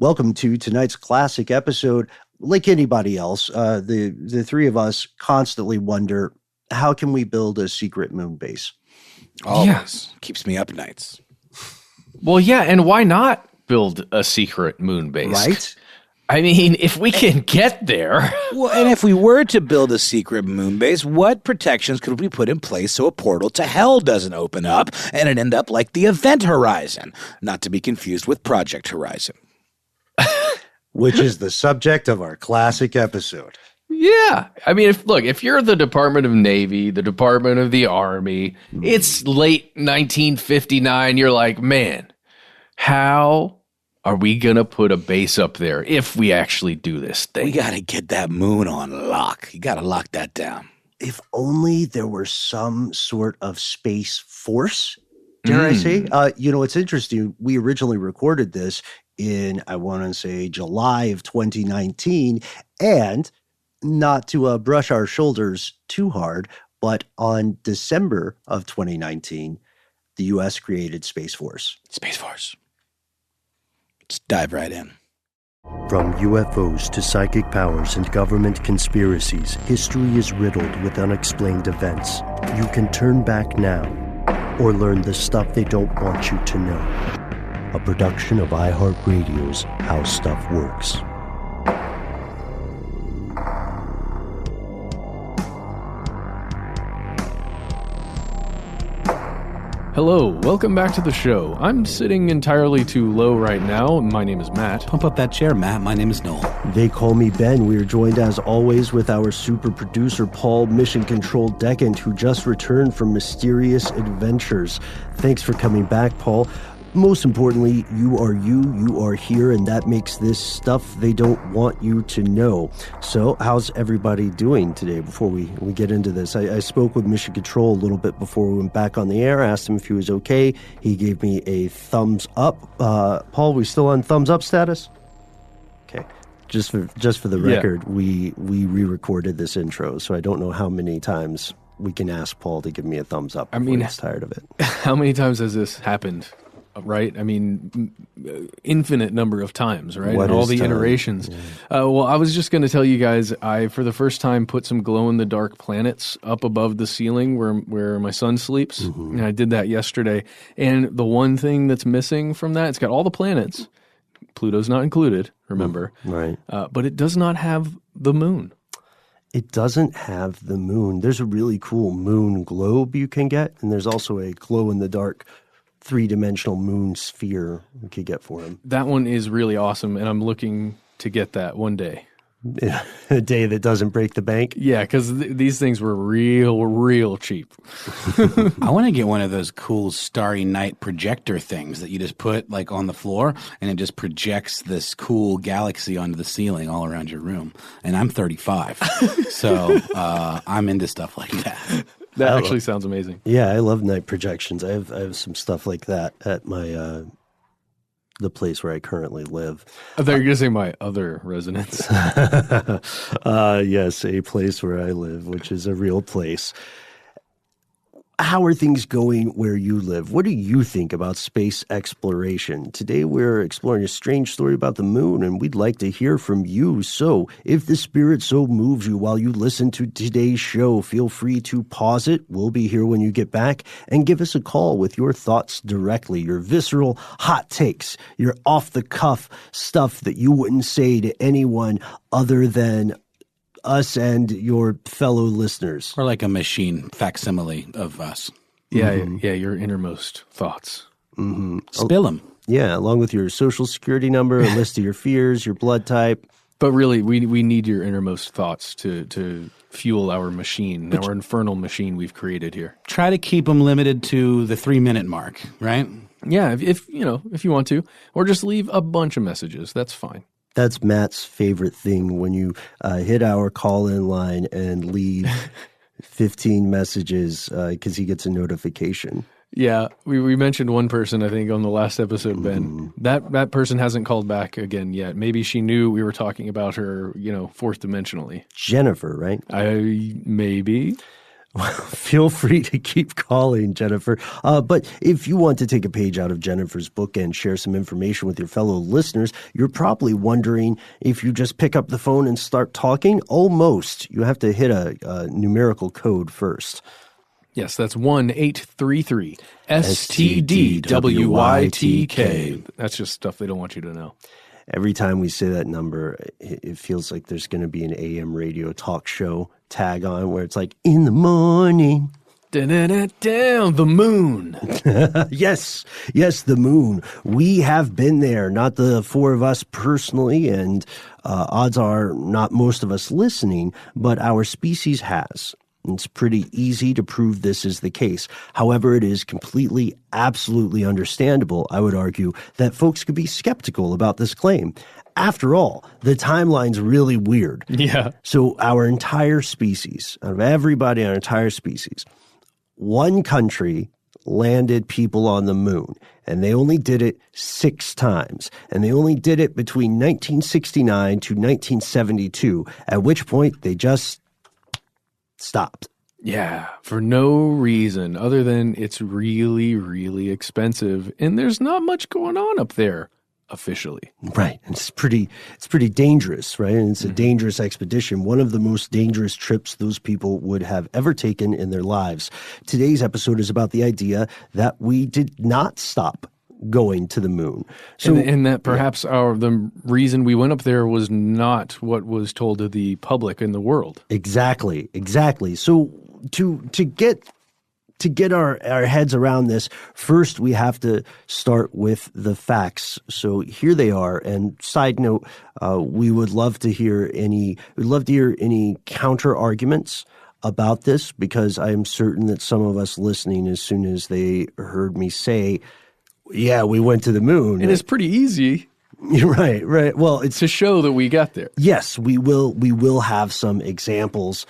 Welcome to tonight's classic episode. Like anybody else, the three of us constantly wonder, how can we build a secret moon base? Always. Yeah. Keeps me up nights. Well, yeah, and why not build a secret moon base? Right? I mean, if we can get there. Well, and if we were to build a secret moon base, what protections could we put in place so a portal to hell doesn't open up and it end up like the Event Horizon? Not to be confused with Project Horizon. Which is the subject of our classic episode. Yeah. I mean, if you're the Department of Navy, the Department of the Army, it's late 1959, you're like, man, how are we going to put a base up there if we actually do this thing? We got to get that moon on lock. You got to lock that down. If only there were some sort of space force, dare I say? It's interesting. We originally recorded this in, I want to say, July of 2019, and not to brush our shoulders too hard, but on December of 2019, the U.S. created Space Force. Space Force. Let's dive right in. From UFOs to psychic powers and government conspiracies, history is riddled with unexplained events. You can turn back now or learn the stuff they don't want you to know. A production of iHeartRadio's How Stuff Works. Hello, welcome back to the show. I'm sitting entirely too low right now. My name is Matt. Pump up that chair, Matt. My name is Noel. They call me Ben. We are joined as always with our super producer, Paul Mission Control Decant, who just returned from mysterious adventures. Thanks for coming back, Paul. Most importantly, you are here, and that makes this stuff they don't want you to know. So how's everybody doing today before we get into this? I spoke with Mission Control a little bit before we went back on the air, asked him if he was okay. He gave me a thumbs up. Paul, we still on thumbs up status? Okay. Just for the record, we re-recorded this intro, so I don't know how many times we can ask Paul to give me a thumbs up before he's tired of it. How many times has this happened? Right? I mean, infinite number of times, right? What and all the time? iterations. Yeah. Well, I was just going to tell you guys, I, for the first time, put some glow-in-the-dark planets up above the ceiling where my son sleeps. Mm-hmm. And I did that yesterday. And the one thing that's missing from that, it's got all the planets. Pluto's not included, remember. Right. But it does not have the moon. It doesn't have the moon. There's a really cool moon globe you can get. And there's also a glow-in-the-dark three-dimensional moon sphere we could get for him. That one is really awesome, and I'm looking to get that one day. A day that doesn't break the bank? Yeah, because these things were real cheap. I want to get one of those cool Starry Night projector things that you just put like on the floor, and it just projects this cool galaxy onto the ceiling all around your room. And I'm 35, so I'm into stuff like that. That actually sounds amazing. Yeah, I love night projections. I have some stuff like that at my the place where I currently live. I thought you were going to say my other residence. Yes, a place where I live, which is a real place. How are things going where you live? What do you think about space exploration? Today we're exploring a strange story about the moon, and we'd like to hear from you. So if the spirit so moves you while you listen to today's show, feel free to pause it. We'll be here when you get back, and give us a call with your thoughts directly, your visceral hot takes, your off-the-cuff stuff that you wouldn't say to anyone other than us and your fellow listeners. Or like a machine facsimile of us. Yeah, your innermost thoughts. Mm-hmm. Spill them. Yeah, along with your social security number, a list of your fears, your blood type. But really, we need your innermost thoughts to fuel our machine, our infernal machine we've created here. Try to keep them limited to the 3-minute mark, right? Yeah, if you want to. Or just leave a bunch of messages. That's fine. That's Matt's favorite thing, when you hit our call-in line and leave 15 messages because he gets a notification. Yeah, we mentioned one person, I think, on the last episode, Ben. That person hasn't called back again yet. Maybe she knew we were talking about her, fourth dimensionally. Jennifer, right? Maybe. Feel free to keep calling, Jennifer. But if you want to take a page out of Jennifer's book and share some information with your fellow listeners, you're probably wondering if you just pick up the phone and start talking. Almost. You have to hit a numerical code first. Yes, that's 1-833-STDWYTK. That's just stuff they don't want you to know. Every time we say that number, it feels like there's going to be an AM radio talk show tag on where it's like, in the morning. Down the moon. Yes, the moon. We have been there, not the four of us personally, and odds are not most of us listening, but our species has. It's pretty easy to prove this is the case. However, it is completely, absolutely understandable, I would argue, that folks could be skeptical about this claim. After all, the timeline's really weird. Yeah. So our entire species, out of everybody, our entire species, one country landed people on the moon, and they only did it 6 times. And they only did it between 1969 to 1972, at which point they just stopped. Yeah, for no reason other than it's really, really expensive, and there's not much going on up there officially. Right. And it's pretty dangerous, right? And it's a dangerous expedition, one of the most dangerous trips those people would have ever taken in their lives. Today's episode is about the idea that we did not stop going to the moon. So, and that perhaps the reason we went up there was not what was told to the public in the world. Exactly. So to get our heads around this, first we have to start with the facts. So here they are. And side note, we would love to hear any counter arguments about this, because I am certain that some of us listening, as soon as they heard me say, yeah, we went to the moon. And it's pretty easy. Right. Well, it's to show that we got there. Yes, we will have some examples,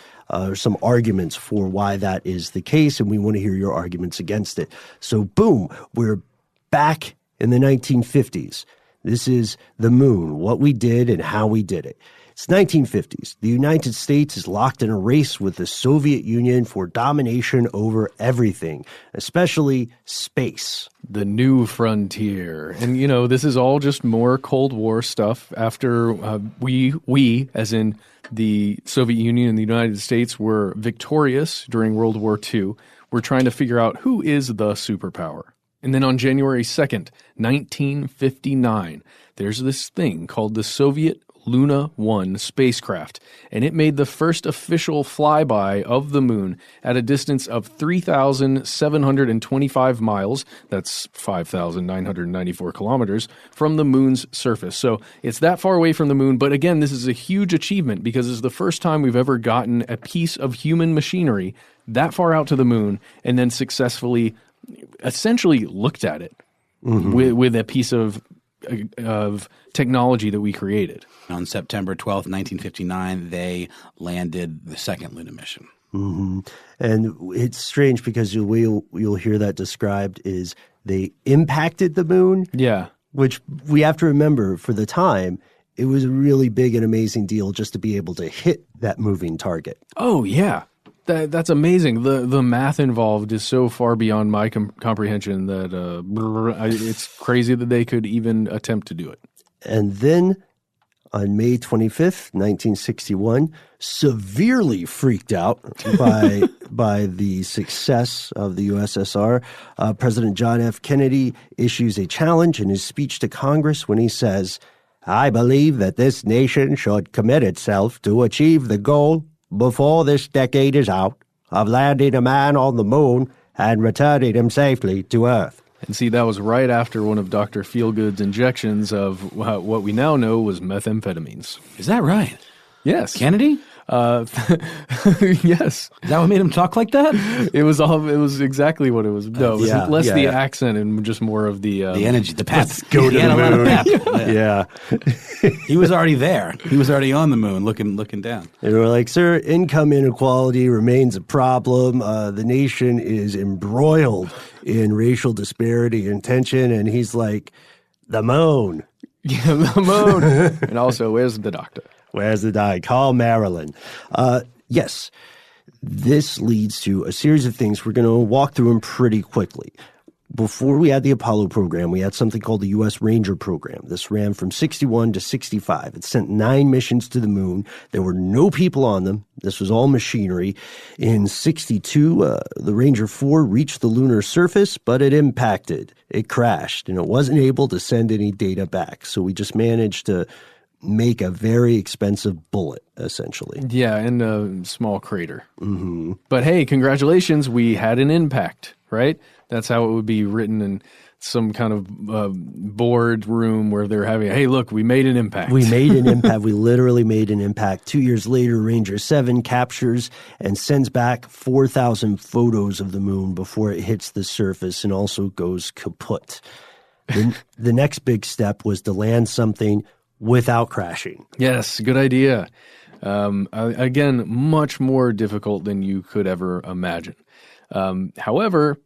some arguments for why that is the case, and we want to hear your arguments against it. So, boom, we're back in the 1950s. This is the moon, what we did and how we did it. It's 1950s. The United States is locked in a race with the Soviet Union for domination over everything, especially space. The new frontier. And, this is all just more Cold War stuff after we, as in the Soviet Union and the United States, were victorious during World War II. We're trying to figure out who is the superpower. And then on January 2nd, 1959, there's this thing called the Soviet Luna 1 spacecraft, and it made the first official flyby of the moon at a distance of 3,725 miles, that's 5,994 kilometers, from the moon's surface. So it's that far away from the moon, but again, this is a huge achievement because it's the first time we've ever gotten a piece of human machinery that far out to the moon and then successfully, essentially looked at it with a piece of technology that we created. On September 12th, 1959, they landed the second lunar mission. Mm-hmm. And it's strange because the way you'll hear that described is they impacted the moon. Yeah. Which we have to remember, for the time, it was a really big and amazing deal just to be able to hit that moving target. Oh, yeah. That's amazing. The math involved is so far beyond my comprehension that it's crazy that they could even attempt to do it. And then on May 25th, 1961, severely freaked out by the success of the USSR, President John F. Kennedy issues a challenge in his speech to Congress when he says, "I believe that this nation should commit itself to achieve the goal before this decade is out of landing a man on the moon and returning him safely to Earth." And see, that was right after one of Dr. Feelgood's injections of what we now know was methamphetamines. Is that right? Yes. Kennedy? Yes. Is that what made him talk like that? It was exactly what it was. No, it was less the accent and just more of the energy, the pep. Let's go to the moon. Yeah. He was already there. He was already on the moon looking down. They were like, "Sir, income inequality remains a problem. The nation is embroiled in racial disparity and tension." And he's like, "The moon." Yeah, the moon. And also, where's the doctor? Where's the die? Call Marilyn. Yes. This leads to a series of things we're going to walk through them pretty quickly. Before we had the Apollo program, we had something called the U.S. Ranger program. This ran from 61 to 65. It sent 9 missions to the moon. There were no people on them. This was all machinery. In 62, the Ranger 4 reached the lunar surface, but it impacted. It crashed, and it wasn't able to send any data back. So we just managed to make a very expensive bullet, essentially. Yeah, and a small crater. Mm-hmm. But hey, congratulations, we had an impact, right? That's how it would be written in some kind of board room where they're having, hey, look, we made an impact. We made an impact. We literally made an impact. 2 years later, Ranger 7 captures and sends back 4,000 photos of the moon before it hits the surface and also goes kaput. The next big step was to land something without crashing. Yes, good idea. Again, much more difficult than you could ever imagine. However,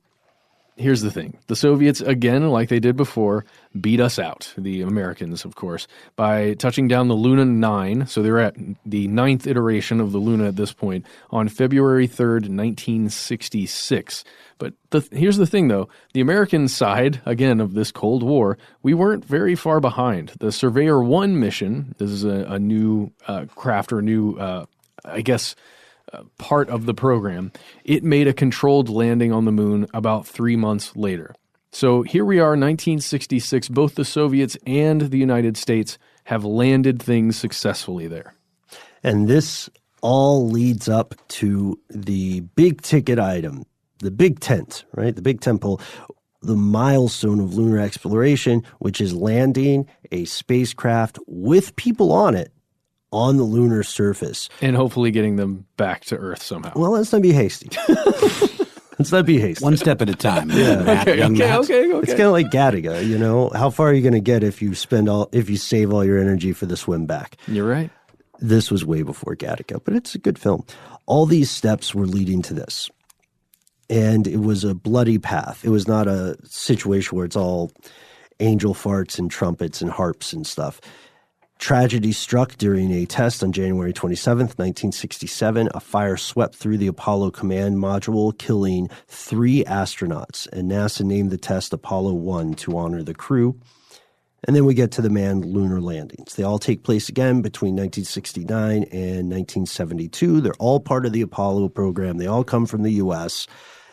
here's the thing. The Soviets, again, like they did before, beat us out, the Americans, of course, by touching down the Luna 9. So they're at the 9th iteration of the Luna at this point on February 3rd, 1966. But here's the thing, though. The American side, again, of this Cold War, we weren't very far behind. The Surveyor 1 mission, this is a new craft or new, part of the program, it made a controlled landing on the moon about 3 months later. So here we are, 1966. Both the Soviets and the United States have landed things successfully there. And this all leads up to the big ticket item, the big tent, right? The big temple, the milestone of lunar exploration, which is landing a spacecraft with people on it on the lunar surface. And hopefully getting them back to Earth somehow. Well, let's not be hasty. Let's not be hasty. One step at a time. Okay. It's kind of like Gattaca, you know? How far are you going to get if you save all your energy for the swim back? You're right. This was way before Gattaca, but it's a good film. All these steps were leading to this. And it was a bloody path. It was not a situation where it's all angel farts and trumpets and harps and stuff. Tragedy struck during a test on January 27th, 1967. A fire swept through the Apollo command module, killing 3 astronauts, and NASA named the test Apollo 1 to honor the crew. And then we get to the manned lunar landings. They all take place again between 1969 and 1972. They're all part of the Apollo program. They all come from the U.S.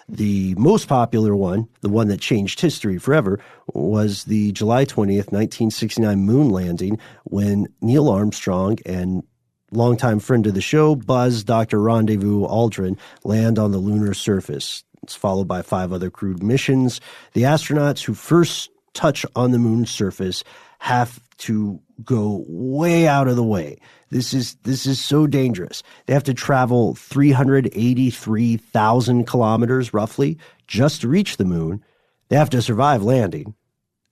The most popular one, the one that changed history forever, was the July 20th, 1969 moon landing when Neil Armstrong and longtime friend of the show, Buzz Dr. Rendezvous Aldrin, land on the lunar surface. It's followed by 5 other crewed missions. The astronauts who first touch on the moon's surface have to go way out of the way. This is so dangerous. They have to travel 383,000 kilometers roughly just to reach the moon. They have to survive landing.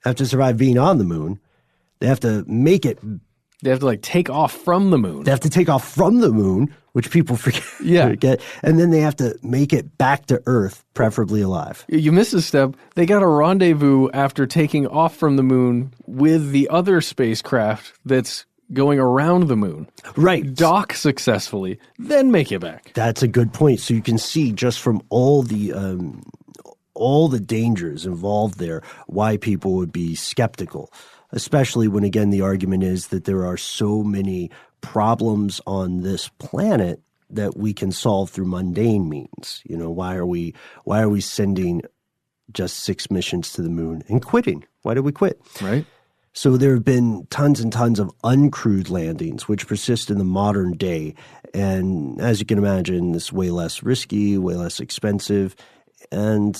They have to survive being on the moon. They have to make it. They have to take off from the moon. They have to take off from the moon, which people forget. Yeah. And then they have to make it back to Earth, preferably alive. You missed a step. They got a rendezvous after taking off from the moon with the other spacecraft that's going around the moon. Right. Dock successfully, then make it back. That's a good point. So you can see just from all the dangers involved there why people would be skeptical, especially when, again, the argument is that there are so many problems on this planet that we can solve through mundane means. You know, why are we sending just 6 missions to the moon and quitting? Why did we quit? Right. So there have been tons and tons of uncrewed landings, which persist in the modern day. And as you can imagine, it's way less risky, way less expensive. And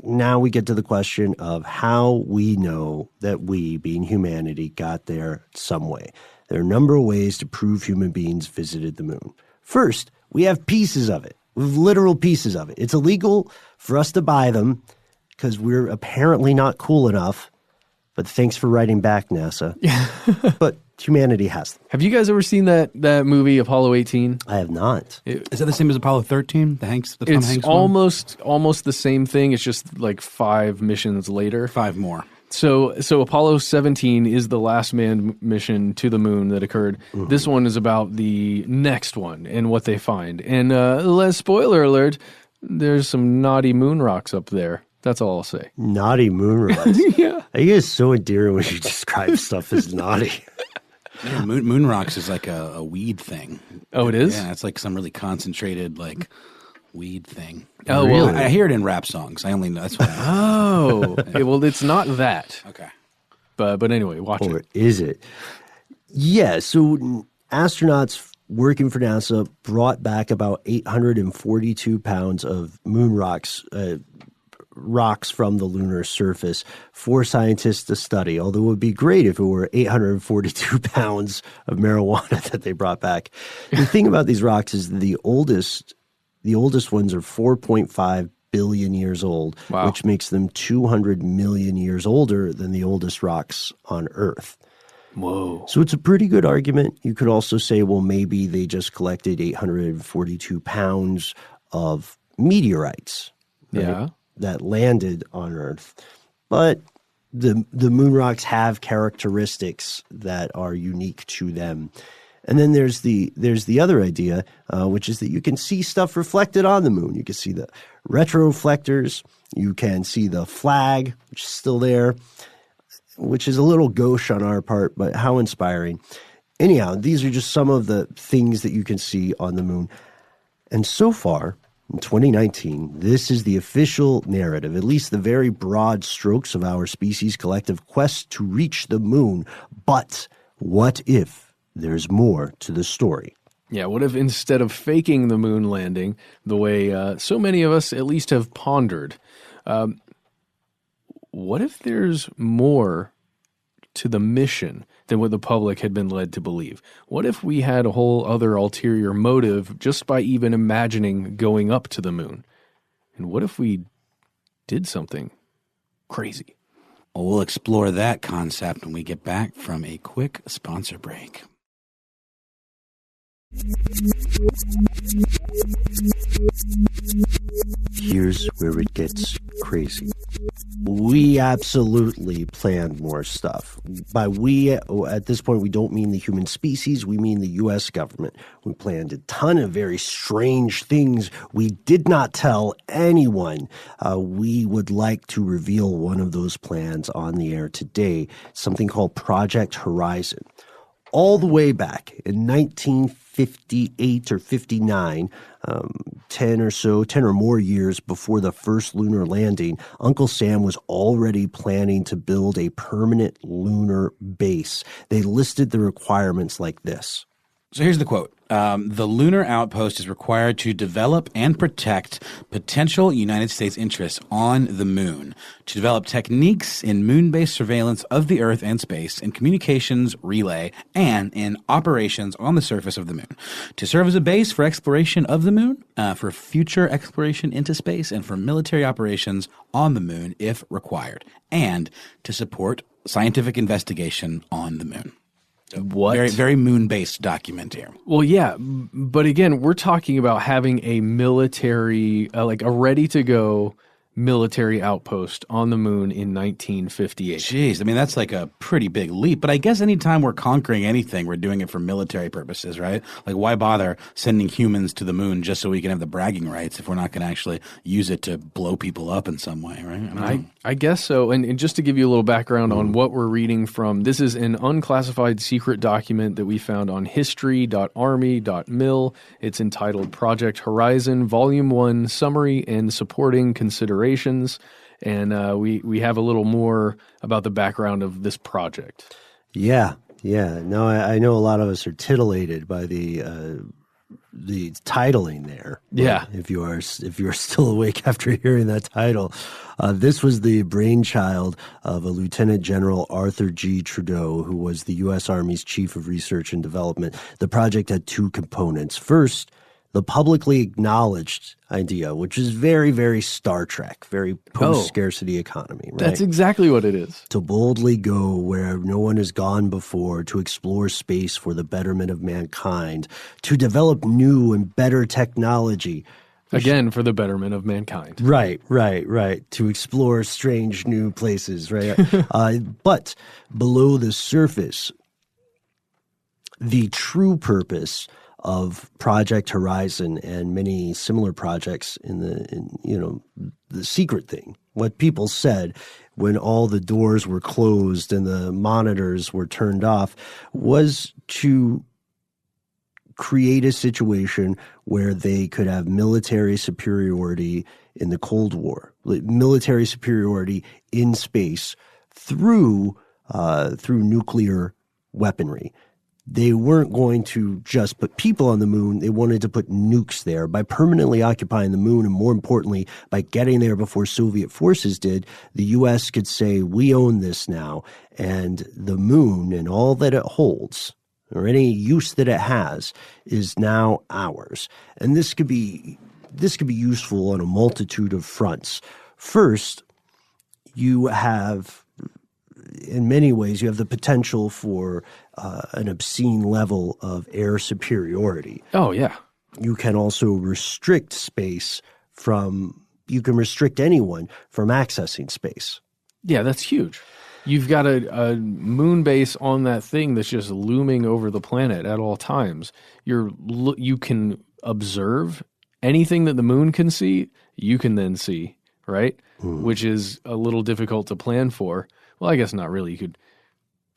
now we get to the question of how we know that we, being humanity, got there some way. There are a number of ways to prove human beings visited the moon. First, we have pieces of it. We have literal pieces of it. It's illegal for us to buy them because we're apparently not cool enough. But thanks for writing back, NASA. But humanity has them. Have you guys ever seen that movie, Apollo 18? I have not. Is that the same as Apollo 13? The Tom Hanks It's one? almost the same thing. It's just 5 missions later. 5 more. So Apollo 17 is the last manned mission to the moon that occurred. Mm-hmm. This one is about the next one and what they find. And spoiler alert, there's some naughty moon rocks up there. That's all I'll say. Naughty moon rocks? Yeah. I guess so endearing when you describe stuff as naughty. Yeah, moon rocks is like a weed thing. Oh, it is? Yeah, it's like some really concentrated like weed thing. Oh, really? I hear it in rap songs. I only know that's what I Oh. Well, it's not that. Okay. But anyway, watch it. Or is it? Yeah, so astronauts working for NASA brought back about 842 pounds of moon rocks from the lunar surface for scientists to study, although it would be great if it were 842 pounds of marijuana that they brought back. The thing about these rocks is the oldest ones are 4.5 billion years old, wow, which makes them 200 million years older than the oldest rocks on Earth. Whoa. So it's a pretty good argument. You could also say, well, maybe they just collected 842 pounds of meteorites, right, yeah, that landed on Earth. But the moon rocks have characteristics that are unique to them. And then there's the other idea, which is that you can see stuff reflected on the moon. You can see the retroflectors. You can see the flag, which is still there, which is a little gauche on our part, but how inspiring. Anyhow, these are just some of the things that you can see on the moon. And so far, in 2019, this is the official narrative, at least the very broad strokes of our species' collective quest to reach the moon. But what if there's more to the story? Yeah, what if instead of faking the moon landing, the way so many of us at least have pondered, what if there's more to the mission than what the public had been led to believe? What if we had a whole other ulterior motive just by even imagining going up to the moon? And what if we did something crazy? Well, we'll explore that concept when we get back from a quick sponsor break. Here's where it gets crazy. We absolutely planned more stuff. By we, at this point, we don't mean the human species. We mean the U.S. government. We planned a ton of very strange things we did not tell anyone. We would like to reveal one of those plans on the air today, something called Project Horizon. All the way back in 1958 or 59, 10 or more years before the first lunar landing, Uncle Sam was already planning to build a permanent lunar base. They listed the requirements like this. So here's the quote. The lunar outpost is required to develop and protect potential United States interests on the moon, to develop techniques in moon-based surveillance of the Earth and space, in communications, relay, and in operations on the surface of the moon, to serve as a base for exploration of the moon, for future exploration into space, and for military operations on the moon if required, and to support scientific investigation on the moon. What? Very, very moon-based document here. Well, yeah, but again, we're talking about having a military, like a ready-to-go military outpost on the moon in 1958. Jeez, I mean, that's like a pretty big leap. But I guess anytime we're conquering anything, we're doing it for military purposes, right? Like, why bother sending humans to the moon just so we can have the bragging rights if we're not going to actually use it to blow people up in some way, right? I guess so. And just to give you a little background on what we're reading from, this is an unclassified secret document that we found on history.army.mil. It's entitled Project Horizon, Volume 1, Summary and Supporting Considerations. And we have a little more about the background of this project. Yeah. No, I know a lot of us are titillated by the titling there. Yeah. If you are still awake after hearing that title, this was the brainchild of a Lieutenant General Arthur G. Trudeau, who was the U.S. Army's Chief of Research and Development. The project had two components. First, the publicly acknowledged idea, which is very, very Star Trek, very post-scarcity economy, right? That's exactly what it is. To boldly go where no one has gone before, to explore space for the betterment of mankind, to develop new and better technology. Again, for the betterment of mankind. Right. To explore strange new places, right? But below the surface, the true purpose of Project Horizon and many similar projects in the secret thing, what people said when all the doors were closed and the monitors were turned off, was to create a situation where they could have military superiority in the Cold War, military superiority in space through nuclear weaponry. They weren't going to just put people on the moon. They wanted to put nukes there. By permanently occupying the moon, and more importantly, by getting there before Soviet forces did, the U.S. could say, we own this now, and the moon and all that it holds, or any use that it has, is now ours. And this could be useful on a multitude of fronts. First, you have, in many ways, you have the potential for an obscene level of air superiority. Oh, yeah. You can also restrict you can restrict anyone from accessing space. Yeah, that's huge. You've got a moon base on that thing that's just looming over the planet at all times. You can observe anything that the moon can see, you can then see, right? Which is a little difficult to plan for. Well, I guess not really.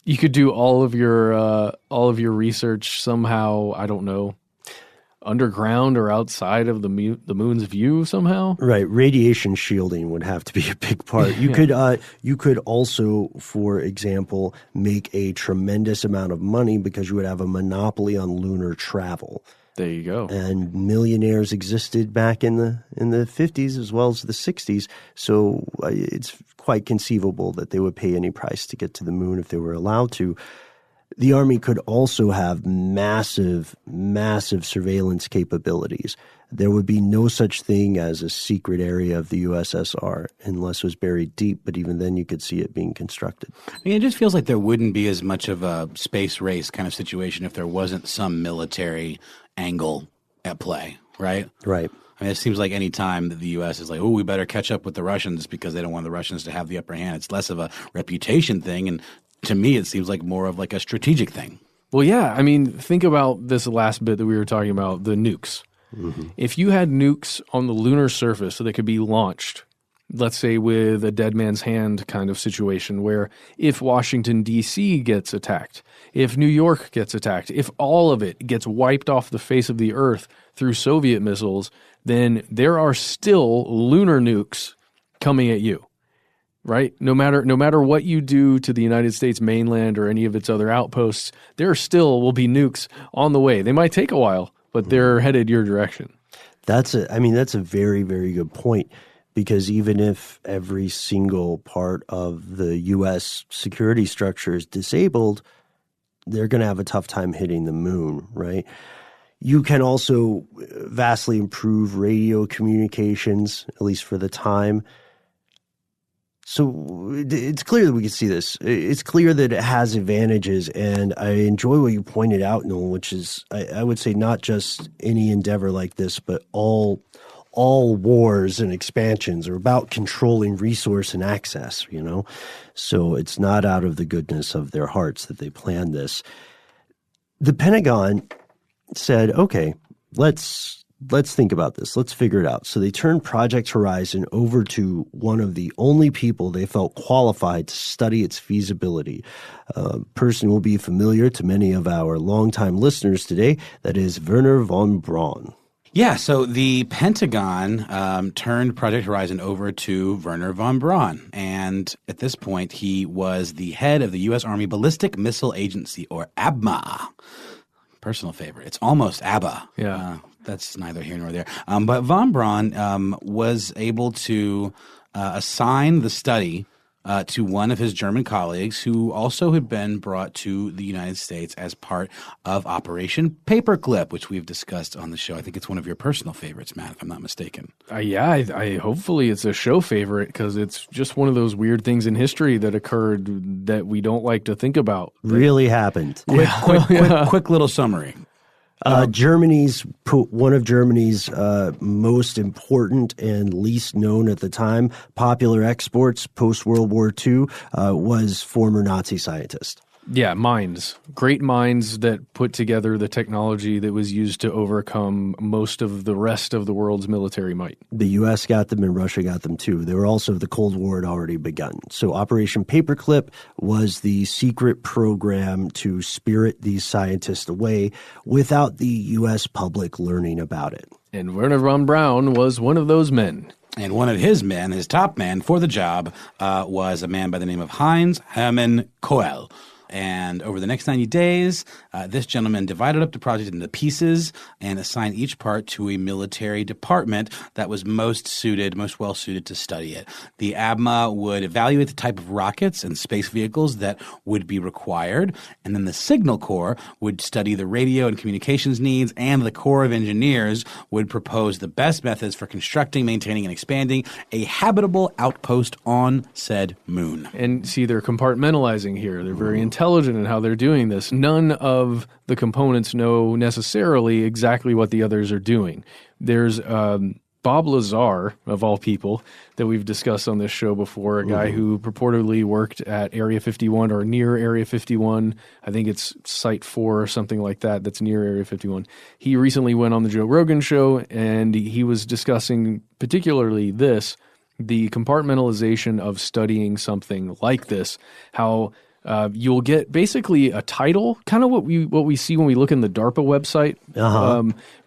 You could do all of your research somehow, I don't know, underground or outside of the moon's view somehow. Right, radiation shielding would have to be a big part. You could also, for example, make a tremendous amount of money because you would have a monopoly on lunar travel. There you go. And millionaires existed back in the 50s as well as the 60s. So it's quite conceivable that they would pay any price to get to the moon if they were allowed to. The Army could also have massive surveillance capabilities. There would be no such thing as a secret area of the USSR unless it was buried deep, but even then you could see it being constructed. I mean, it just feels like there wouldn't be as much of a space race kind of situation if there wasn't some military angle at play, right? Right. I mean, it seems like any time that the U.S. is like, oh, we better catch up with the Russians because they don't want the Russians to have the upper hand. It's less of a reputation thing, and to me, it seems like more of like a strategic thing. Well, yeah. I mean, think about this last bit that we were talking about, the nukes. Mm-hmm. If you had nukes on the lunar surface so they could be launched, let's say with a dead man's hand kind of situation where if Washington, D.C. gets attacked, if New York gets attacked, if all of it gets wiped off the face of the earth through Soviet missiles, then there are still lunar nukes coming at you. Right? No matter what you do to the United States mainland or any of its other outposts, there still will be nukes on the way. They might take a while, but they're headed your direction. That's a very, very good point, because even if every single part of the U.S. security structure is disabled, they're going to have a tough time hitting the moon, right? You can also vastly improve radio communications, at least for the time. So it's clear that we can see this. It's clear that it has advantages, and I enjoy what you pointed out, Noel, which is, I would say, not just any endeavor like this, but all wars and expansions are about controlling resource and access, you know? So it's not out of the goodness of their hearts that they planned this. The Pentagon said, okay, let's think about this. Let's figure it out. So they turned Project Horizon over to one of the only people they felt qualified to study its feasibility. A person will be familiar to many of our longtime listeners today. That is Wernher von Braun. Yeah, so the Pentagon turned Project Horizon over to Wernher von Braun. And at this point, he was the head of the U.S. Army Ballistic Missile Agency, or ABMA. Personal favorite. It's almost ABBA. Yeah. That's neither here nor there. But von Braun was able to assign the study to one of his German colleagues who also had been brought to the United States as part of Operation Paperclip, which we've discussed on the show. I think it's one of your personal favorites, Matt, if I'm not mistaken. I hopefully it's a show favorite because it's just one of those weird things in history that occurred that we don't like to think about. Really happened. Quick little summary. One of Germany's most important and least known at the time popular exports post-World War II was former Nazi scientist. Yeah, minds. Great minds that put together the technology that was used to overcome most of the rest of the world's military might. The U.S. got them and Russia got them too. They were also, the Cold War had already begun. So Operation Paperclip was the secret program to spirit these scientists away without the U.S. public learning about it. And Werner von Braun was one of those men. And one of his men, his top man for the job, was a man by the name of Heinz Hermann Kohl. And over the next 90 days, this gentleman divided up the project into pieces and assigned each part to a military department that was most well suited to study it. The ABMA would evaluate the type of rockets and space vehicles that would be required. And then the Signal Corps would study the radio and communications needs, and the Corps of Engineers would propose the best methods for constructing, maintaining, and expanding a habitable outpost on said moon. And see, they're compartmentalizing here. They're very intelligent in how they're doing this. None of the components know necessarily exactly what the others are doing. There's Bob Lazar, of all people, that we've discussed on this show before, a guy who purportedly worked at Area 51 or near Area 51. I think it's Site 4 or something like that that's near Area 51. He recently went on the Joe Rogan show, and he was discussing particularly this, the compartmentalization of studying something like this, how you'll get basically a title, kind of what we see when we look in the DARPA website.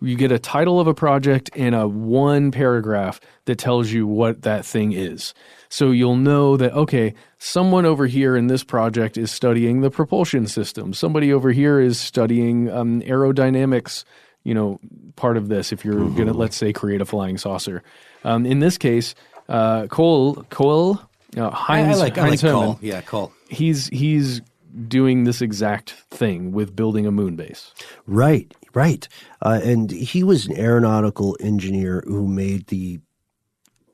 You get a title of a project and a one paragraph that tells you what that thing is. So you'll know that, okay, someone over here in this project is studying the propulsion system. Somebody over here is studying aerodynamics, part of this, if you're going to, let's say, create a flying saucer. In this case, Heinz I like Cole. Yeah, Cole. He's doing this exact thing with building a moon base. Right. And he was an aeronautical engineer who made the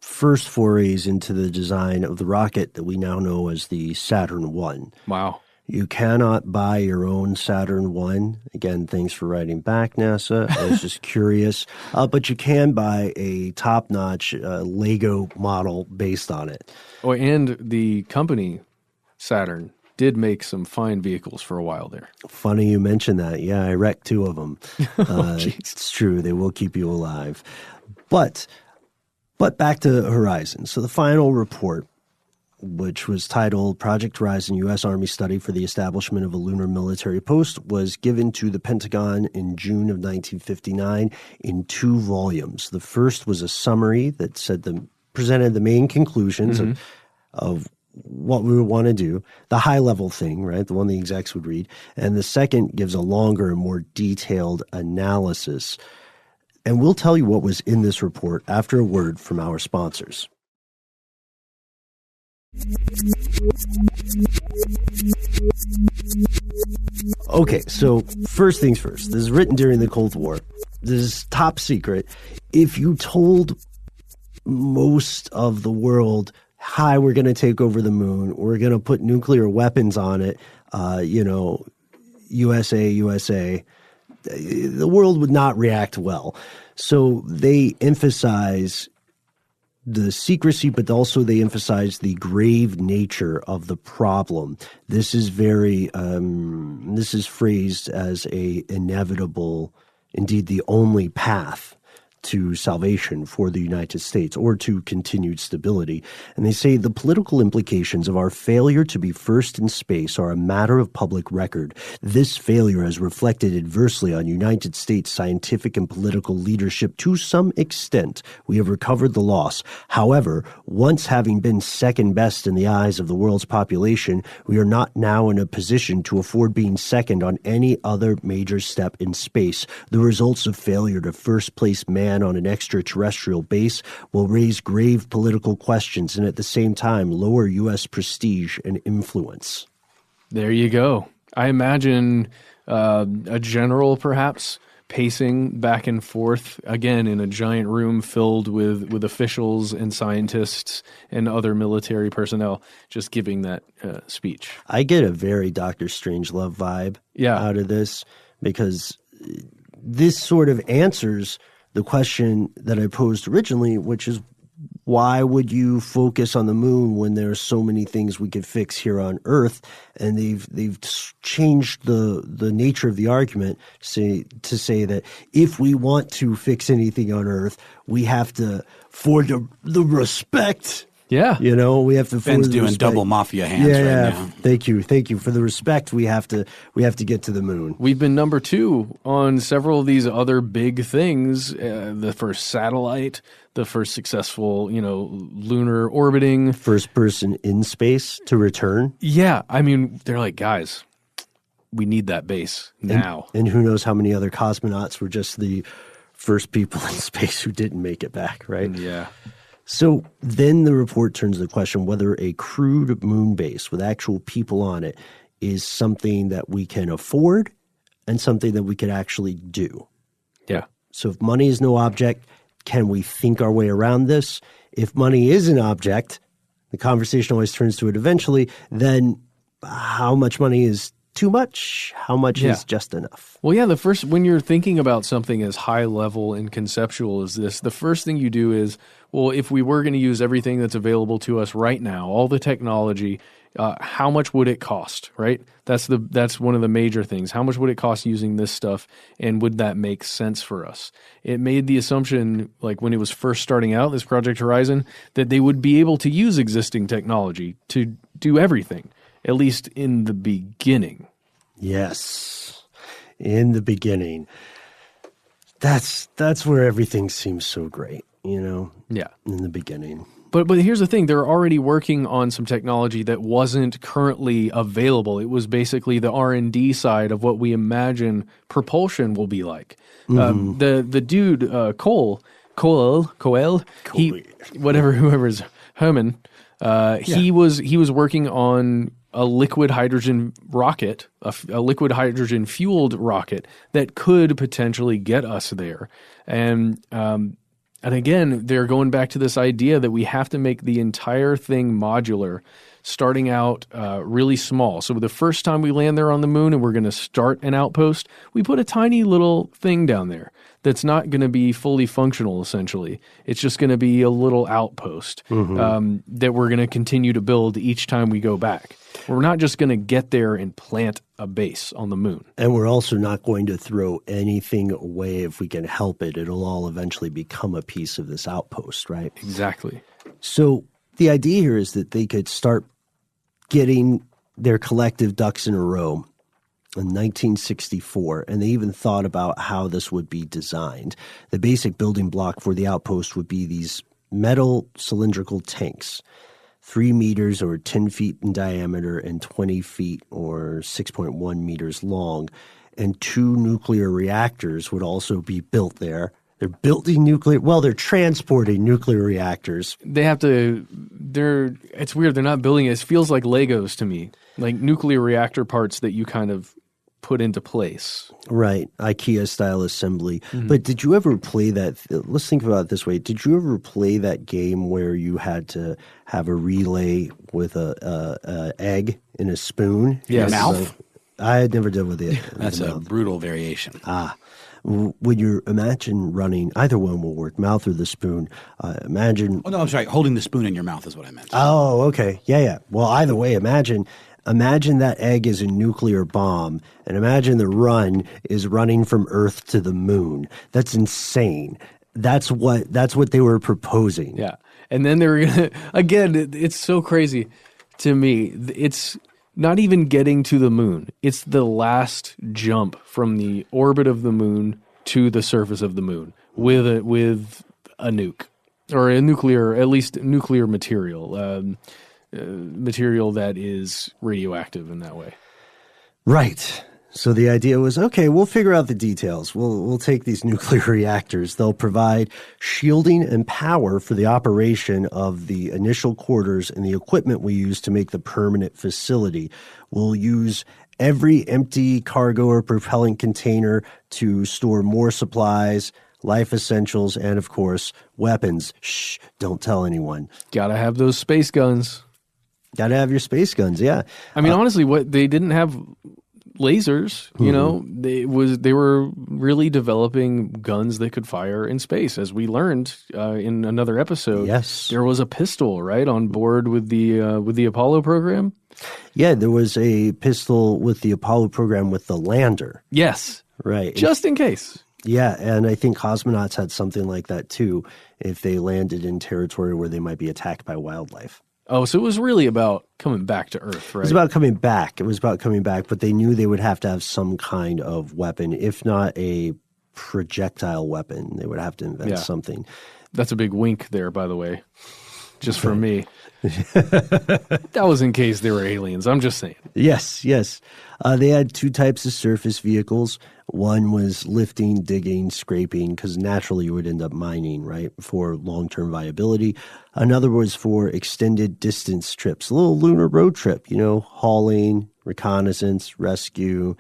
first forays into the design of the rocket that we now know as the Saturn I. Wow. You cannot buy your own Saturn I. Again, thanks for writing back, NASA. I was just curious. But you can buy a top-notch Lego model based on it. Oh, and the company, Saturn, did make some fine vehicles for a while there. Funny you mentioned that. Yeah, I wrecked 2 of them. It's true. They will keep you alive. But back to Horizon. So the final report, which was titled Project Horizon, U.S. Army Study for the Establishment of a Lunar Military Post, was given to the Pentagon in June of 1959 in 2 volumes. The first was a summary that presented the main conclusions of what we would want to do, the high-level thing, right, the one the execs would read. And the second gives a longer and more detailed analysis. And we'll tell you what was in this report after a word from our sponsors. Okay, so first things first. This is written during the Cold War. This is top secret. If you told most of the world, hi, we're going to take over the moon, we're going to put nuclear weapons on it, USA, the world would not react well. So they emphasize the secrecy, but also they emphasize the grave nature of the problem. This is this is phrased as a inevitable, indeed the only path to salvation for the United States or to continued stability. And they say the political implications of our failure to be first in space are a matter of public record. This failure has reflected adversely on United States scientific and political leadership to some extent. We have recovered the loss. However, once having been second best in the eyes of the world's population, we are not now in a position to afford being second on any other major step in space. The results of failure to first place man on an extraterrestrial base will raise grave political questions and at the same time lower U.S. prestige and influence. There you go. I imagine a general perhaps pacing back and forth, again, in a giant room filled with officials and scientists and other military personnel, just giving that speech. I get a very Dr. Strangelove vibe out of this because this sort of answers the question that I posed originally, which is, why would you focus on the moon when there are so many things we could fix here on Earth? And they've changed the nature of the argument to say that if we want to fix anything on Earth, we have to, for the respect. Yeah. We have to. Ben's doing double mafia hands right now. Thank you. For the respect, we have to get to the moon. We've been number 2 on several of these other big things. The first satellite, the first successful, lunar orbiting. First person in space to return. Yeah. I mean, they're like, guys, we need that base now. And who knows how many other cosmonauts were just the first people in space who didn't make it back, right? Yeah. So then the report turns to the question whether a crewed moon base with actual people on it is something that we can afford and something that we could actually do. Yeah. So if money is no object, can we think our way around this? If money is an object, the conversation always turns to it eventually, then how much money is too much? How much is just enough? Well, yeah, when you're thinking about something as high level and conceptual as this, the first thing you do is, well, if we were going to use everything that's available to us right now, all the technology, how much would it cost, right? That's one of the major things. How much would it cost using this stuff, and would that make sense for us? It made the assumption, like when it was first starting out, this Project Horizon, that they would be able to use existing technology to do everything, at least in the beginning. Yes, in the beginning. That's where everything seems so great, Yeah. in the beginning. But here's the thing. They're already working on some technology that wasn't currently available. It was basically the R&D side of what we imagine propulsion will be like. The dude, Cole, whoever's Herman, he was working on a liquid hydrogen rocket, a liquid hydrogen fueled rocket that could potentially get us there. And again, they're going back to this idea that we have to make the entire thing modular, starting out really small. So the first time we land there on the moon and we're going to start an outpost, we put a tiny little thing down there that's not going to be fully functional, essentially. It's just going to be a little outpost that we're going to continue to build each time we go back. We're not just going to get there and plant a base on the moon. And we're also not going to throw anything away if we can help it. It'll all eventually become a piece of this outpost, right? Exactly. So the idea here is that they could start getting their collective ducks in a row in 1964, and they even thought about how this would be designed. The basic building block for the outpost would be these metal cylindrical tanks, 3 meters or 10 feet in diameter and 20 feet or 6.1 meters long. And 2 nuclear reactors would also be built there. They're they're transporting nuclear reactors. It's weird. They're not building it. It feels like Legos to me, like nuclear reactor parts that you kind of put into place. Right. IKEA style assembly. But did you ever play that? Let's think about it this way. Did you ever play that game where you had to have a relay with a egg in a spoon? Yes. Mouth? I had never done with it. That's a brutal variation. When you imagine running, either one will work, mouth or the spoon. Imagine. Oh, no, I'm sorry. Holding the spoon in your mouth is what I meant. Oh, okay. Yeah. Well, either way, imagine that egg is a nuclear bomb, and imagine the run is running from Earth to the moon. That's insane. That's what they were proposing. Yeah. And then they were going to, again, it's so crazy to me. It's not even getting to the moon. It's the last jump from the orbit of the moon to the surface of the moon with a nuke or a nuclear, at least nuclear material, material that is radioactive in that way. Right. So the idea was, okay, we'll figure out the details. We'll take these nuclear reactors. They'll provide shielding and power for the operation of the initial quarters and the equipment we use to make the permanent facility. We'll use every empty cargo or propellant container to store more supplies, life essentials, and, of course, weapons. Shh, don't tell anyone. Gotta have those space guns. Gotta have your space guns, yeah. I mean, honestly, what they didn't have lasers, you know, they were really developing guns that could fire in space. As we learned in another episode, yes, there was a pistol right on board with the Apollo program. Yeah, there was a pistol with the Apollo program with the lander. Yes, right, just in case. Yeah, and I think cosmonauts had something like that too, if they landed in territory where they might be attacked by wildlife. Oh, so it was really about coming back to Earth, right? It was about coming back. It was about coming back, but they knew they would have to have some kind of weapon, if not a projectile weapon. They would have to invent something. That's a big wink there, by the way, just for me. That was in case they were aliens. I'm just saying. Yes. They had two types of surface vehicles. One was lifting, digging, scraping, because naturally you would end up mining, right, for long-term viability. Another was for extended distance trips, a little lunar road trip, you know, hauling, reconnaissance, rescue,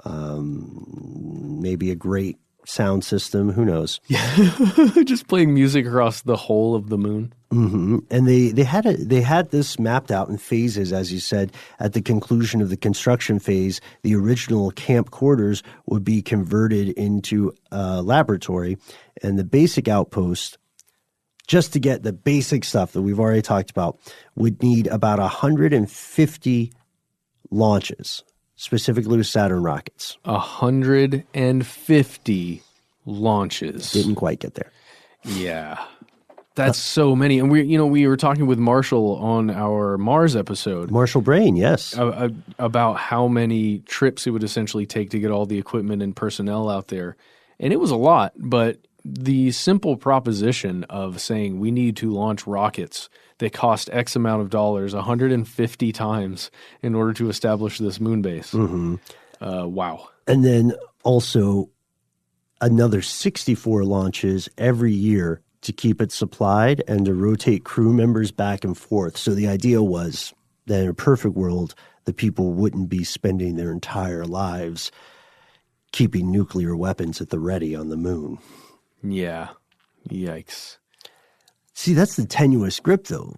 maybe a great sound system. Who knows? Just playing music across the whole of the moon. Mm-hmm. And they had this mapped out in phases, as you said. At the conclusion of the construction phase, the original camp quarters would be converted into a laboratory, and the basic outpost, just to get the basic stuff that we've already talked about, would need about 150 launches, specifically with Saturn rockets. 150 launches. Didn't quite get there. Yeah. That's so many. And we were talking with Marshall on our Mars episode. Marshall Brain, yes. About how many trips it would essentially take to get all the equipment and personnel out there. And it was a lot, but the simple proposition of saying we need to launch rockets that cost X amount of dollars 150 times in order to establish this moon base. Mm-hmm. Wow. And then also another 64 launches every year to keep it supplied and to rotate crew members back and forth. So the idea was that in a perfect world, the people wouldn't be spending their entire lives keeping nuclear weapons at the ready on the moon. Yeah. Yikes. See, that's the tenuous grip, though.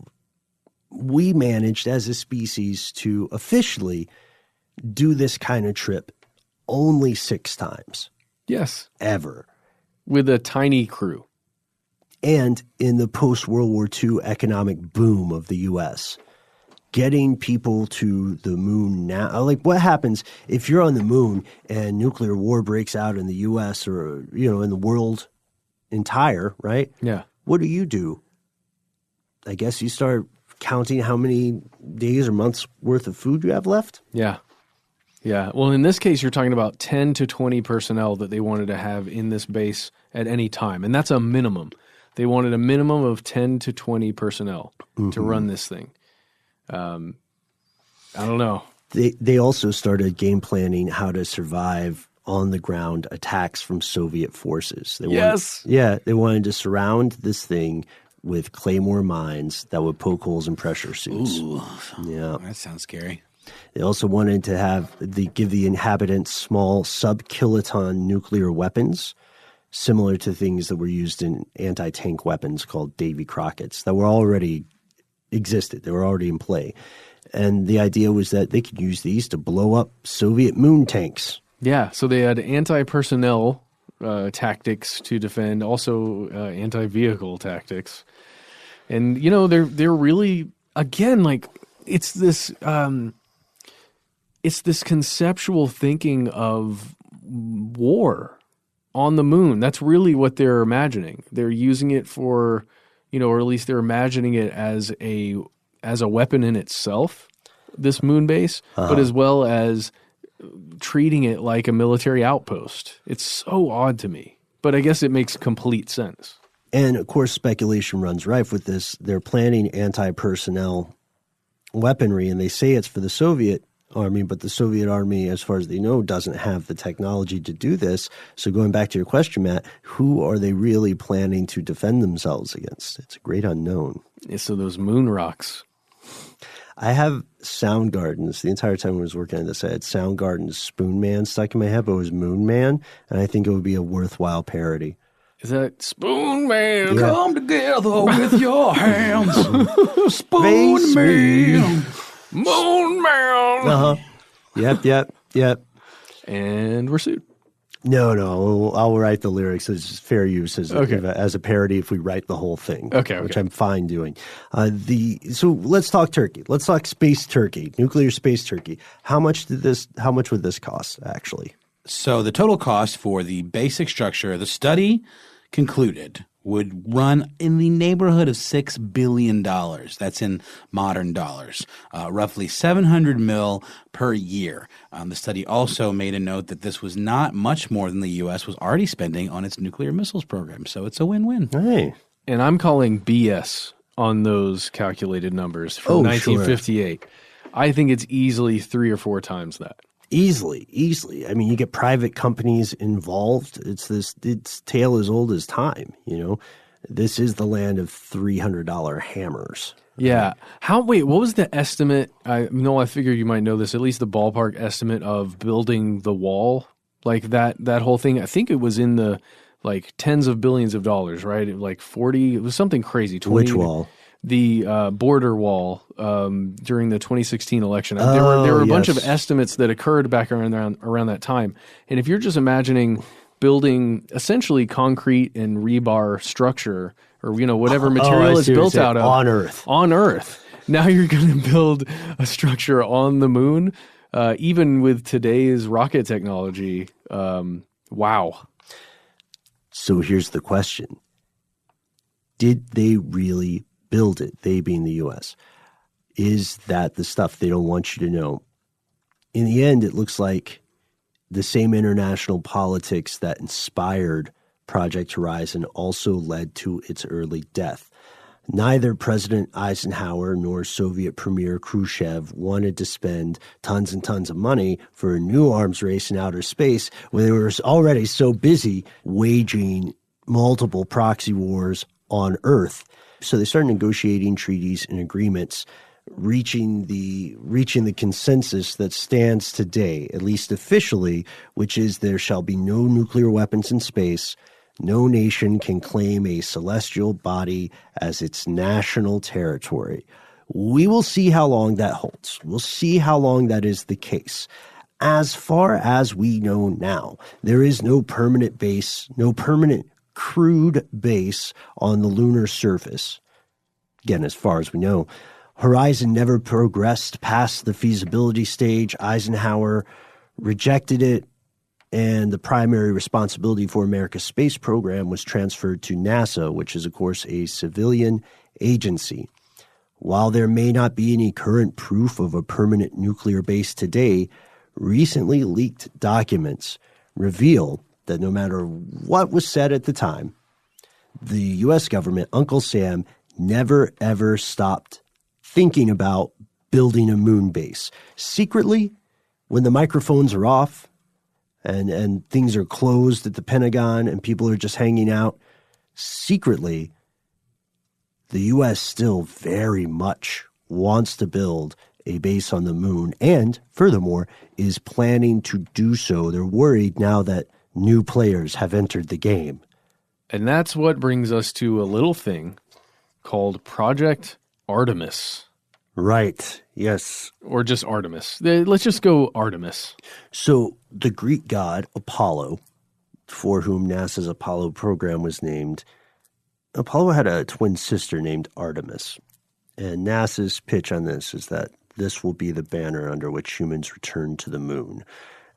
We managed as a species to officially do this kind of trip only 6 times. Yes. Ever. With a tiny crew. And in the post-World War II economic boom of the U.S., getting people to the moon now, like what happens if you're on the moon and nuclear war breaks out in the U.S. or, you know, in the world entire, right? Yeah. What do? I guess you start counting how many days or months worth of food you have left? Yeah. Yeah. Well, in this case, you're talking about 10 to 20 personnel that they wanted to have in this base at any time. And that's a minimum. They wanted a minimum of 10 to 20 personnel to run this thing. I don't know. They also started game planning how to survive on-the-ground attacks from Soviet forces. They wanted to surround this thing with claymore mines that would poke holes in pressure suits. Ooh, yeah, that sounds scary. They also wanted to give the inhabitants small sub-kiloton nuclear weapons, similar to things that were used in anti-tank weapons called Davy Crockett's that were already existed. They were already in play. And the idea was that they could use these to blow up Soviet moon tanks. Yeah, so they had anti-personnel tactics to defend, also anti-vehicle tactics. And, you know, they're really, again, like, it's this conceptual thinking of war on the moon. That's really what they're imagining. They're using it for, you know, or at least they're imagining it as a weapon in itself, this moon base, but as well as treating it like a military outpost. It's so odd to me, but I guess it makes complete sense. And of course, speculation runs rife with this. They're planning anti-personnel weaponry, and they say it's for the Soviet Army, but the Soviet Army, as far as they know, doesn't have the technology to do this. So going back to your question, Matt, who are they really planning to defend themselves against? It's a great unknown. Yeah, so those moon rocks. I have Soundgarden's. The entire time I was working on this, I had Soundgarden's Spoon Man stuck in my head, but it was Moon Man, and I think it would be a worthwhile parody. Is that Spoon Man? Yeah. Come together with your hands. Spoon Face Man. Moon Man. Uh-huh. Yep. and we're sued. No, I'll write the lyrics as fair use as a parody if we write the whole thing, which I'm fine doing. So let's talk Turkey. Let's talk space Turkey, nuclear space Turkey. How much would this cost actually? So the total cost for the basic structure, the study concluded, would run in the neighborhood of $6 billion. That's in modern dollars, roughly 700 mil per year. The study also made a note that this was not much more than the U.S. was already spending on its nuclear missiles program. So it's a win-win. Hey. And I'm calling BS on those calculated numbers from 1958. Sure. I think it's easily 3 or 4 times that. Easily. I mean, you get private companies involved. It's tale as old as time, you know. This is the land of $300 hammers. Yeah. What was the estimate? I figure you might know this, at least the ballpark estimate of building the wall, like that whole thing. I think it was in the like tens of billions of dollars, right? Like 40, it was something crazy. 20, which wall? The border wall during the 2016 election. There were a bunch of estimates that occurred back around that time. And if you're just imagining building essentially concrete and rebar structure or whatever material is built out of on Earth, now you're going to build a structure on the moon, even with today's rocket technology. Wow. So here's the question. Did they really build it, they being the U.S.? Is that the stuff they don't want you to know? In the end, it looks like the same international politics that inspired Project Horizon also led to its early death. Neither President Eisenhower nor Soviet Premier Khrushchev wanted to spend tons and tons of money for a new arms race in outer space when they were already so busy waging multiple proxy wars on Earth. So they started negotiating treaties and agreements, reaching the consensus that stands today, at least officially, which is there shall be no nuclear weapons in space. No nation can claim a celestial body as its national territory. We will see how long that holds. We'll see how long that is the case. As far as we know now, there is no permanent base, no permanent crewed base on the lunar surface. Again, as far as we know, Horizon never progressed past the feasibility stage. Eisenhower rejected it, and the primary responsibility for America's space program was transferred to NASA, which is, of course, a civilian agency. While there may not be any current proof of a permanent nuclear base today, recently leaked documents reveal that no matter what was said at the time, the U.S. government, Uncle Sam, never ever stopped thinking about building a moon base. Secretly, when the microphones are off and things are closed at the Pentagon and people are just hanging out, secretly, the U.S. still very much wants to build a base on the moon and, furthermore, is planning to do so. They're worried now that new players have entered the game. And that's what brings us to a little thing called Project Artemis. Right, yes. Or just Artemis. Let's just go Artemis. So the Greek god Apollo, for whom NASA's Apollo program was named, Apollo had a twin sister named Artemis. And NASA's pitch on this is that this will be the banner under which humans return to the moon.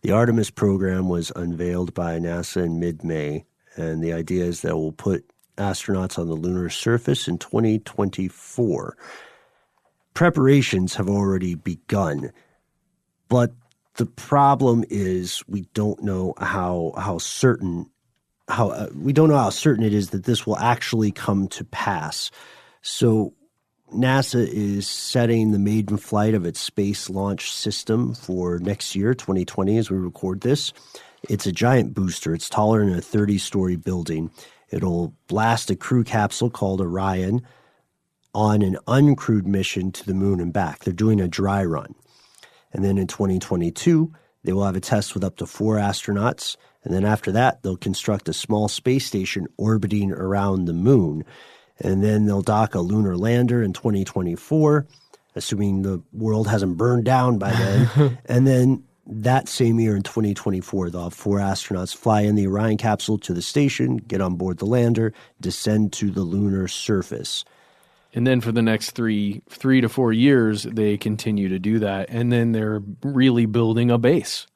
The Artemis program was unveiled by NASA in mid-May, and the idea is that we'll put astronauts on the lunar surface in 2024. Preparations have already begun, but the problem is we don't know how certain it is that this will actually come to pass. So NASA is setting the maiden flight of its space launch system for next year, 2020, as we record this. It's a giant booster. It's taller than a 30-story building. It'll blast a crew capsule called Orion on an uncrewed mission to the moon and back. They're doing a dry run. And then in 2022, they will have a test with up to 4 astronauts. And then after that, they'll construct a small space station orbiting around the moon. And then they'll dock a lunar lander in 2024, assuming the world hasn't burned down by then. And then that same year in 2024, they'll have 4 astronauts fly in the Orion capsule to the station, get on board the lander, descend to the lunar surface. And then for the next three to 4 years, they continue to do that. And then they're really building a base.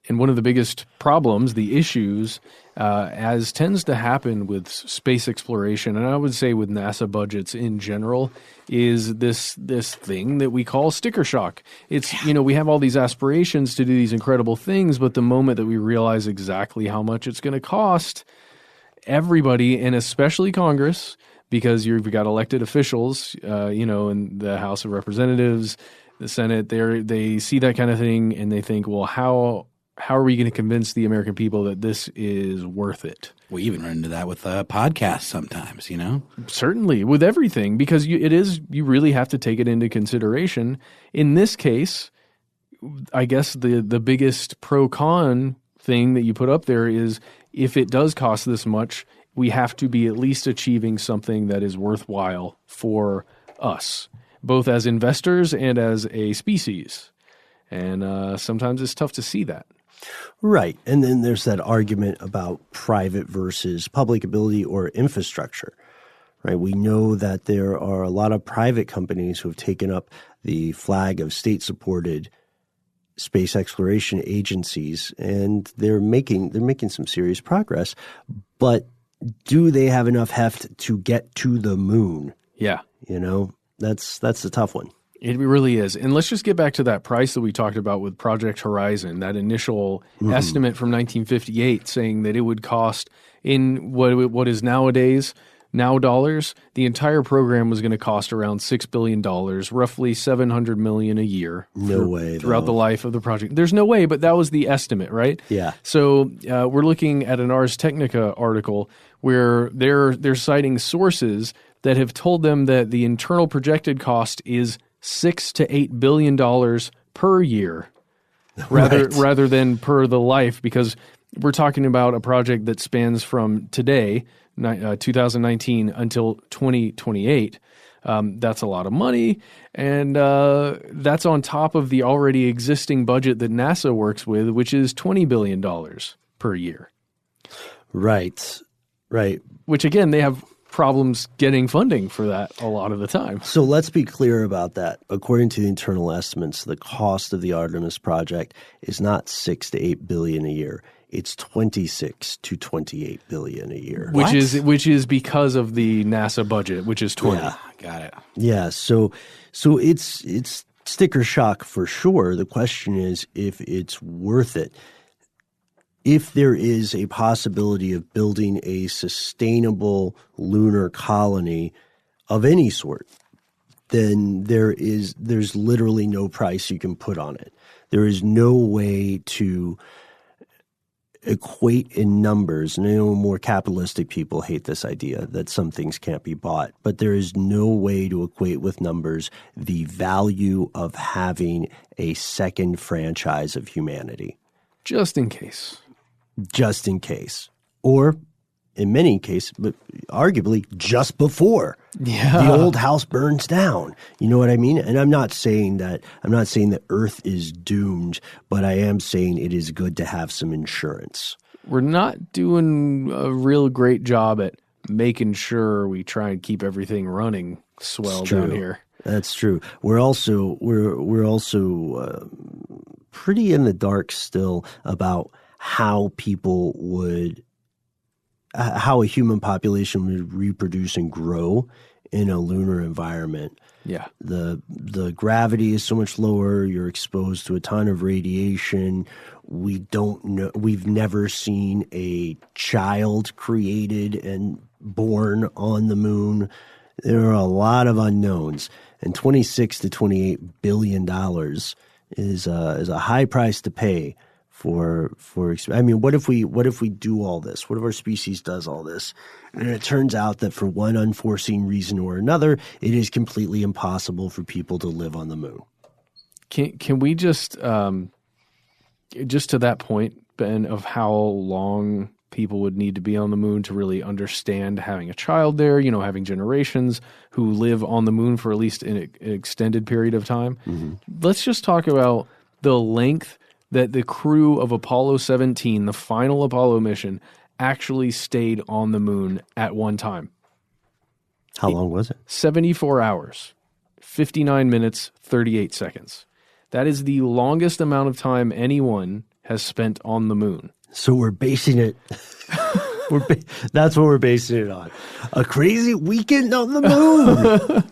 And one of the biggest problems, the issues, as tends to happen with space exploration, and I would say with NASA budgets in general, is this thing that we call sticker shock. It's, we have all these aspirations to do these incredible things, but the moment that we realize exactly how much it's going to cost, everybody, and especially Congress, because you've got elected officials, in the House of Representatives, the Senate, they see that kind of thing and they think, well, how are we going to convince the American people that this is worth it? We even run into that with podcasts sometimes, Certainly, with everything, because you really have to take it into consideration. In this case, I guess the biggest pro-con thing that you put up there is if it does cost this much, we have to be at least achieving something that is worthwhile for us, both as investors and as a species. And sometimes it's tough to see that. Right. And then there's that argument about private versus public ability or infrastructure, right? We know that there are a lot of private companies who have taken up the flag of state-supported space exploration agencies, and they're making some serious progress. But do they have enough heft to get to the moon? Yeah. That's the tough one. It really is. And let's just get back to that price that we talked about with Project Horizon, that initial estimate from 1958 saying that it would cost in what is nowadays, now dollars, the entire program was going to cost around $6 billion, roughly $700 million a year. No way. Throughout the life of the project. There's no way, but that was the estimate, right? Yeah. So we're looking at an Ars Technica article where they're citing sources that have told them that the internal projected cost is $6 to $8 billion per year, rather than per the life, because we're talking about a project that spans from today, 2019, until 2028. That's a lot of money, and that's on top of the already existing budget that NASA works with, which is $20 billion per year. Right. Which, again, they have problems getting funding for that a lot of the time. So let's be clear about that. According to the internal estimates, the cost of the Artemis project is not 6 to 8 billion a year. It's 26 to 28 billion a year. Which is because of the NASA budget, which is 20. Yeah, got it. Yeah, so it's sticker shock for sure. The question is if it's worth it. If there is a possibility of building a sustainable lunar colony of any sort, then there's literally no price you can put on it. There is no way to equate in numbers, and I know more capitalistic people hate this idea that some things can't be bought, but there is no way to equate with numbers the value of having a second franchise of humanity. Just in case. Or in many cases, but arguably just before the old house burns down. You know what I mean? And I'm not saying that Earth is doomed, but I am saying it is good to have some insurance. We're not doing a real great job at making sure we try and keep everything running swell down here. That's true. We're also pretty in the dark still about how a human population would reproduce and grow in a lunar environment. Yeah. The gravity is so much lower. You're exposed to a ton of radiation. We don't know. We've never seen a child created and born on the moon. There are a lot of unknowns, and $26 to $28 billion is a high price to pay for. I mean, what if we do all this? What if our species does all this, and it turns out that for one unforeseen reason or another, it is completely impossible for people to live on the moon? Can we just to that point, Ben, of how long people would need to be on the moon to really understand having a child there, having generations who live on the moon for at least an extended period of time. Mm-hmm. Let's just talk about the length that the crew of Apollo 17, the final Apollo mission, actually stayed on the moon at one time. How long was it? 74 hours, 59 minutes, 38 seconds. That is the longest amount of time anyone has spent on the moon. So we're basing it... that's what we're basing it on. A crazy weekend on the moon.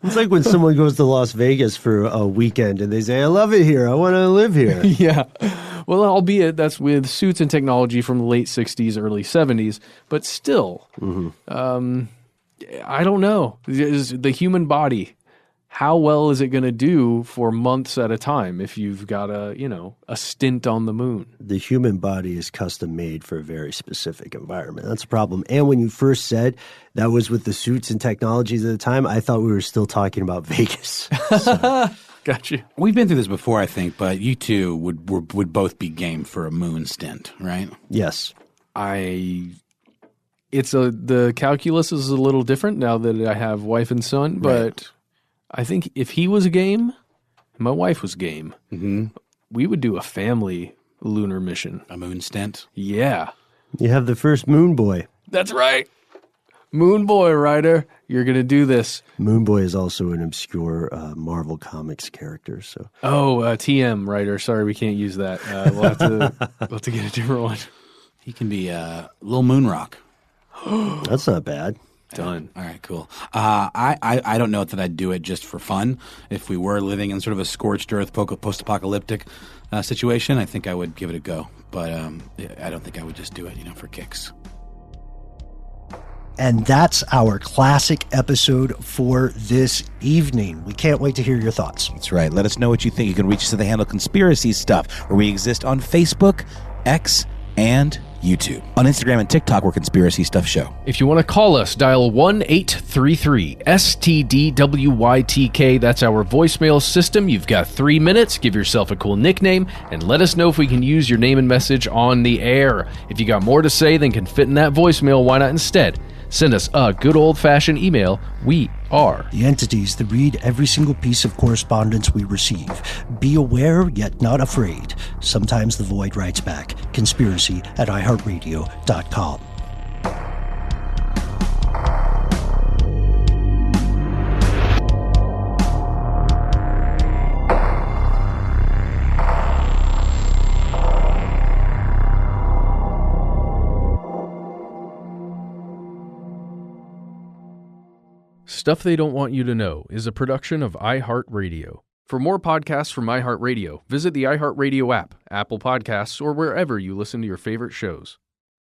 It's like when someone goes to Las Vegas for a weekend and they say, I love it here. I want to live here. Yeah. Well, albeit that's with suits and technology from the late 60s, early 70s. But still, I don't know. The human body, how well is it going to do for months at a time if you've got a stint on the moon? The human body is custom made for a very specific environment. That's a problem. And when you first said that was with the suits and technologies at the time, I thought we were still talking about Vegas. So. Gotcha. We've been through this before, I think, but you two would both be game for a moon stint, right? Yes. The calculus is a little different now that I have wife and son, but... Right. I think if he was game, and my wife was game, we would do a family lunar mission. A moon stint? Yeah. You have the first Moon Boy. That's right. Moon Boy, Ryder. You're going to do this. Moon Boy is also an obscure Marvel Comics character. So. Oh, TM, Ryder. Sorry, we can't use that. We'll have to get a different one. He can be Lil Moon Rock. That's not bad. Done. All right, cool. I don't know that I'd do it just for fun. If we were living in sort of a scorched earth post-apocalyptic situation, I think I would give it a go. But I don't think I would just do it, for kicks. And that's our classic episode for this evening. We can't wait to hear your thoughts. That's right. Let us know what you think. You can reach us at the handle Conspiracy Stuff, where we exist on Facebook, X, and YouTube. On Instagram and TikTok, we're Conspiracy Stuff Show. If you want to call us, dial 1-833-STDWYTK. That's our voicemail system. You've got 3 minutes. Give yourself a cool nickname and let us know if we can use your name and message on the air. If you got more to say than can fit in that voicemail, why not instead send us a good old-fashioned email? We are the entities that read every single piece of correspondence we receive. Be aware, yet not afraid. Sometimes the void writes back. Conspiracy@iHeartRadio.com. Stuff They Don't Want You to Know is a production of iHeartRadio. For more podcasts from iHeartRadio, visit the iHeartRadio app, Apple Podcasts, or wherever you listen to your favorite shows.